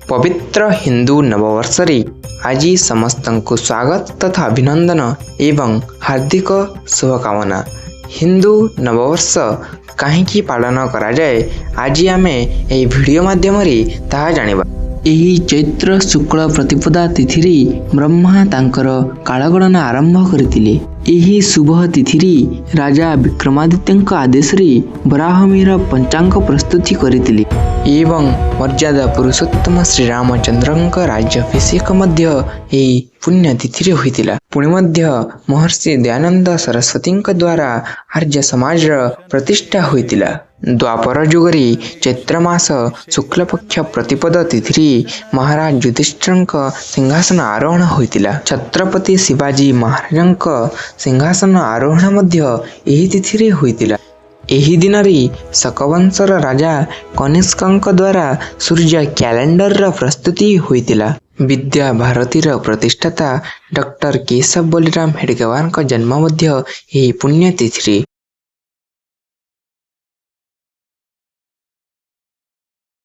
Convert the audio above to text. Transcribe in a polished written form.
पवित्र हिंदू नववर्ष रे आज समस्तंकु स्वागत तथा अभिनंदन एवं हार्दिक शुभकामना। हिंदू नववर्ष कहीं पालन करा जाए आज आमे एही वीडियो माध्यम रे ताहा जानिबा। एही चैत्र शुक्ल प्रतिपदा तिथि रे ब्रह्मा तांकर कालगणना आरंभ करथिले। एही शुभ तिथि रे राजा विक्रमादित्यଙ୍କ आदेशरे बराहमिर पंचांग प्रस्तुति करथिले एवं मर्यादा पुरुषोत्तम श्री रामचंद्रଙ୍କ राज्याभिषेक मध्य एही पुण्य तिथि रे होइतिला। पुणी मध्य महर्षि दयानंद सरस्वतीଙ୍କ द्वारा आर्य समाज प्रतिष्ठा होइतिला। द्वापर युगरे चैत्र मास शुक्ल पक्ष प्रतिपद तिथि महाराज युधिष्ठिरଙ୍କ सिंहासन आरोहण होइतिला। छत्रपति शिवाजी महाराजଙ୍କ सिंहासन आरोहण मध्य एही तिथि रे होइतिला। एही दिन रे शकवंशर राजा कनिष्कଙ୍କ द्वारा सूर्य कैलेंडर प्रस्तुति होइतिला। विद्या भारतीर प्रतिष्ठाता डॉक्टर केशव बलिराम हेडगेवारଙ୍କ जन्म मध्य एही पुण्य तिथि रे